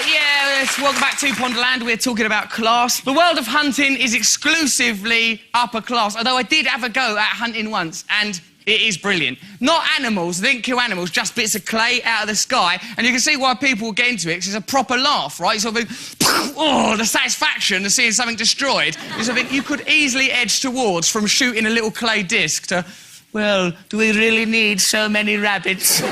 Yes, welcome back to Ponderland. We're talking about class. The world of hunting is exclusively upper class, although I did have a go at hunting once, and it is brilliant. Not animals, they didn't kill animals, just bits of clay out of the sky, and you can see why people get into it, because it's a proper laugh, right? Sort of, oh, the satisfaction of seeing something destroyed is something you could easily edge towards from shooting a little clay disc to, well, do we really need so many rabbits?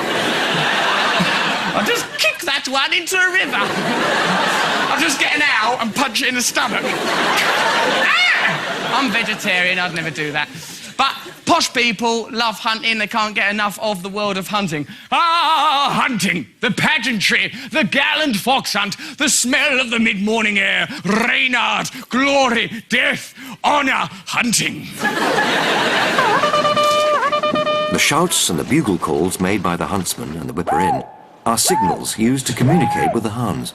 I'll just kick that one into a river. I'll just get an owl and punch it in the stomach. Ah! I'm vegetarian, I'd never do that. But posh people love hunting, they can't get enough of the world of hunting. Ah, hunting, the pageantry, the gallant fox hunt, the smell of the mid-morning air, Reynard, glory, death, honour, hunting. The shouts and the bugle calls made by the huntsman and the whipper-in are signals used to communicate with the hounds.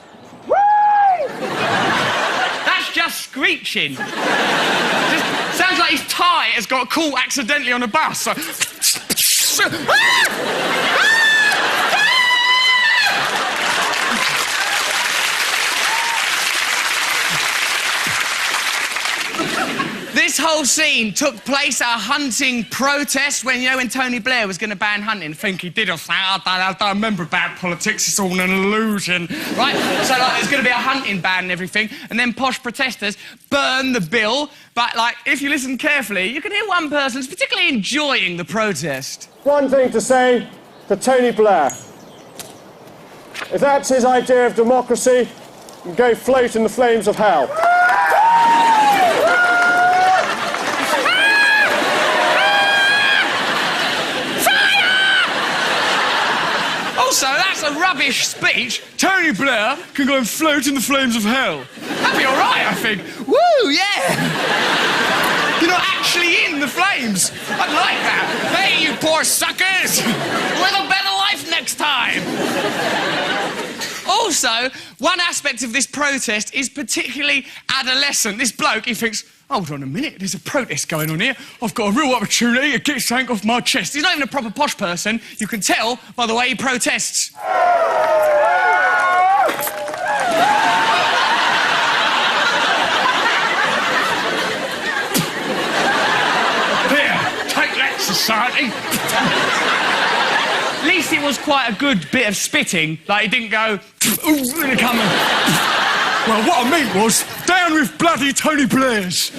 That's just screeching. Sounds like his tie has got caught accidentally on a bus. This whole scene took place at a hunting protest when, you know, when Tony Blair was going to ban hunting. I think he did or something. I don't remember about politics. It's all an illusion, right? So, like, there's going to be a hunting ban and everything, and then posh protesters burn the bill. But, like, if you listen carefully, you can hear one person who's particularly enjoying the protest. One thing to say to Tony Blair. If that's his idea of democracy, he can go float in the flames of hell. Also, that's a rubbish speech. Tony Blair can go and float in the flames of hell. That'd be all right, I think. Woo, yeah! You're not actually in the flames. I'd like that. Hey, you poor suckers! Live a better life next time. Also, one aspect of this protest is particularly adolescent. This bloke, he thinks, hold on a minute, there's a protest going on here. I've got a real opportunity to get something off my chest. He's not even a proper posh person. You can tell by the way he protests. Here, take that, society. At least it was quite a good bit of spitting. Like, he didn't go... Well, what I meant was, down with bloody Tony Blairs.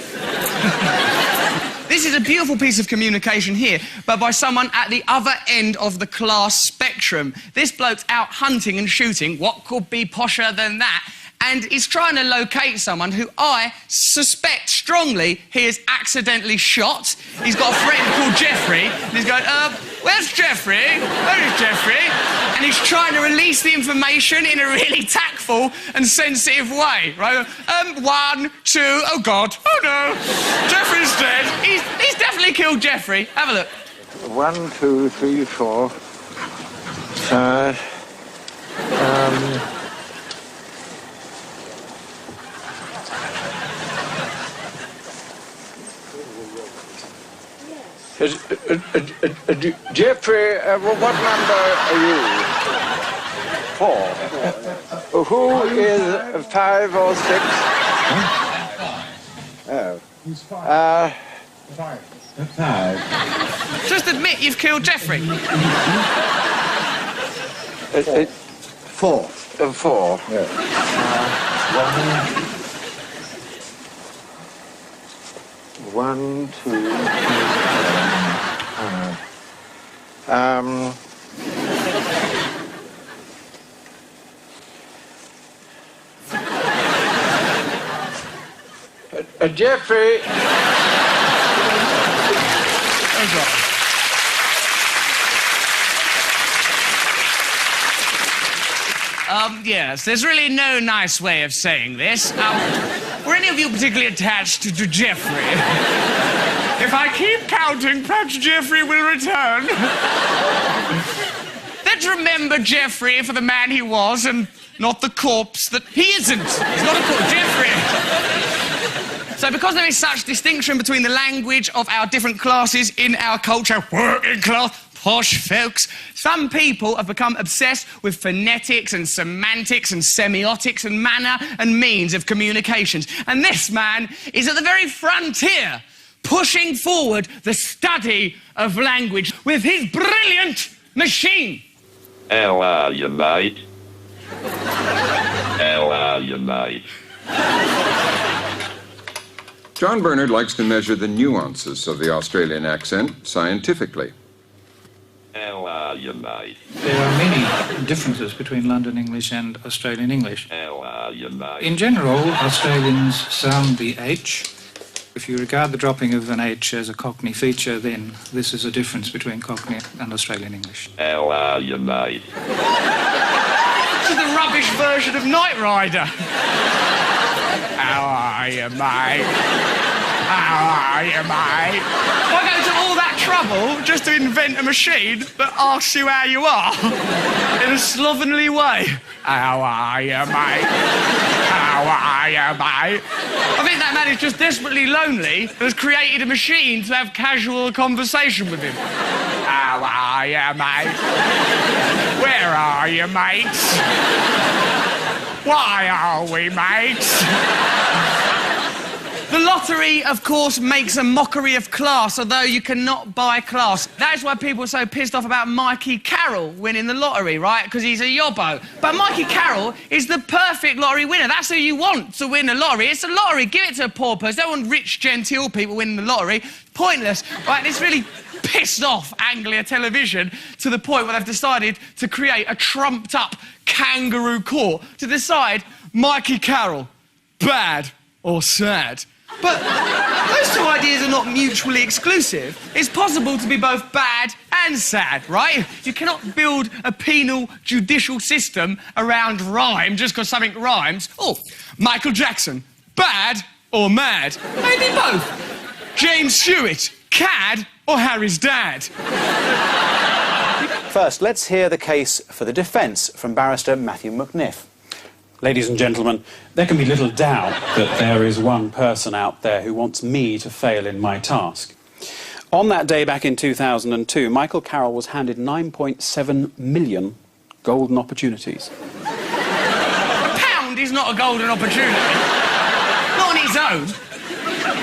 This is a beautiful piece of communication here, but by someone at the other end of the class spectrum. This bloke's out hunting and shooting. What could be posher than that? And he's trying to locate someone who I suspect strongly he has accidentally shot. He's got a friend called Jeffrey, and he's going, where's Jeffrey? Where is Jeffrey? And he's trying to release the information in a really tactful and sensitive way, right? 1, 2, oh God, oh no, Jeffrey's dead. He's definitely killed Jeffrey. Have a look. 1, 2, 3, 4. Jeffrey, what number are you? 4. Who is 5 or 6? Oh. He's 5. 5. 5. Just admit you've killed Jeffrey. 4. 4. Yeah. 1, 2, 3, 4. Jeffrey. Yes, there's really no nice way of saying this. Were any of you particularly attached to Jeffrey? If I keep counting, perhaps Jeffrey will return. Let's remember Jeffrey for the man he was and not the corpse that he isn't. He's not a corpse, Jeffrey. So because there is such distinction between the language of our different classes in our culture, working class, posh folks. Some people have become obsessed with phonetics and semantics and semiotics and manner and means of communications. And this man is at the very frontier, pushing forward the study of language with his brilliant machine. How are you, mate? How are you, mate? John Bernard likes to measure the nuances of the Australian accent scientifically. How are you, mate? There are many differences between London English and Australian English. How are you, mate? In general, Australians sound the H. If you regard the dropping of an H as a Cockney feature, then this is a difference between Cockney and Australian English. How are you, mate? This is the rubbish version of Knight Rider. How are you, mate? How are you, mate? Why go to all that trouble just to invent a machine that asks you how you are in a slovenly way? How are you, mate? How are you, mate? I think that man is just desperately lonely and has created a machine to have casual conversation with him. How are you, mate? Where are you, mates? Why are we mates? The lottery, of course, makes a mockery of class, although you cannot buy class. That is why people are so pissed off about Mikey Carroll winning the lottery, right? Because he's a yobbo. But Mikey Carroll is the perfect lottery winner. That's who you want to win a lottery. It's a lottery. Give it to a poor person. Don't want rich, genteel people winning the lottery. Pointless, right? It's really pissed off Anglia Television to the point where they've decided to create a trumped-up kangaroo court to decide Mikey Carroll, bad or sad. But those two ideas are not mutually exclusive. It's possible to be both bad and sad, right? You cannot build a penal judicial system around rhyme just because something rhymes. Oh, Michael Jackson, bad or mad? Maybe both. James Stewart, cad or Harry's dad? First, let's hear the case for the defence from barrister Matthew McNiff. Ladies and gentlemen, there can be little doubt that there is one person out there who wants me to fail in my task. On that day back in 2002, Michael Carroll was handed 9.7 million golden opportunities. A pound is not a golden opportunity. Not on its own.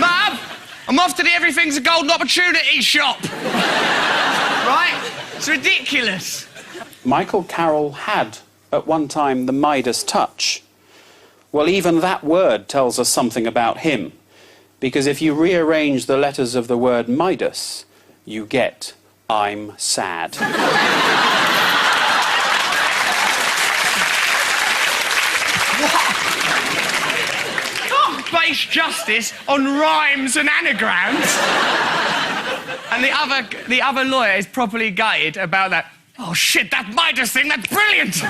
Mum, I'm off to the Everything's a Golden Opportunity shop. Right? It's ridiculous. Michael Carroll had, at one time, the Midas touch. Well, even that word tells us something about him, because if you rearrange the letters of the word Midas, you get I'm sad. Can't base justice on rhymes and anagrams. And the other lawyer is properly gutted about that. Oh, shit, that Midas thing, that's brilliant!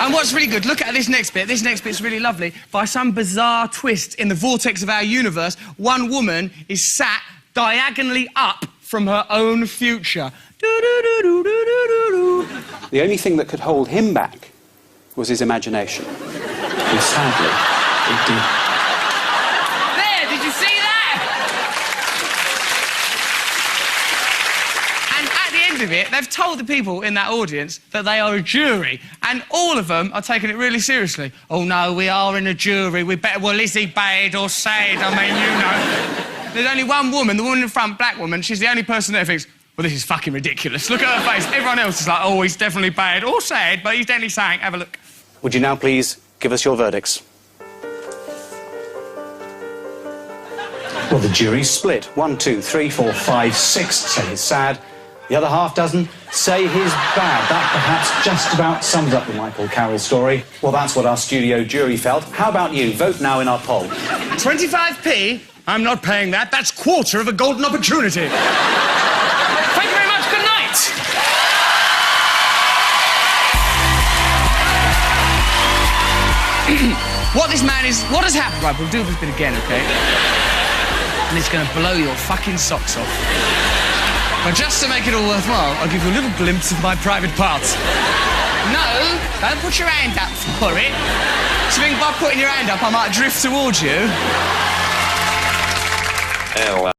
And what's really good, look at this next bit. This next bit's really lovely. By some bizarre twist in the vortex of our universe, one woman is sat diagonally up from her own future. The only thing that could hold him back was his imagination. And sadly, it did. There, did you see that? And at the end of it, they've told the people in that audience that they are a jury, and all of them are taking it really seriously. Oh, no, we are in a jury. We better... Well, is he bad or sad? I mean, you know. There's only one woman, the woman in front, black woman, she's the only person there who thinks, well, this is fucking ridiculous. Look at her face. Everyone else is like, oh, he's definitely bad or sad, but he's definitely saying, have a look. Would you now please give us your verdicts? Well, the jury's split. 1, 2, 3, 4, 5, 6 say he's sad. The other half dozen say he's bad. That perhaps just about sums up the Michael Carroll story. Well, that's what our studio jury felt. How about you? Vote now in our poll. 25p? I'm not paying that. That's quarter of a golden opportunity. Thank you very much. Good night. What has happened? Right, we'll do this bit again, OK? And it's going to blow your fucking socks off. But just to make it all worthwhile, I'll give you a little glimpse of my private parts. No, don't put your hand up for it. So you think by putting your hand up, I might drift towards you?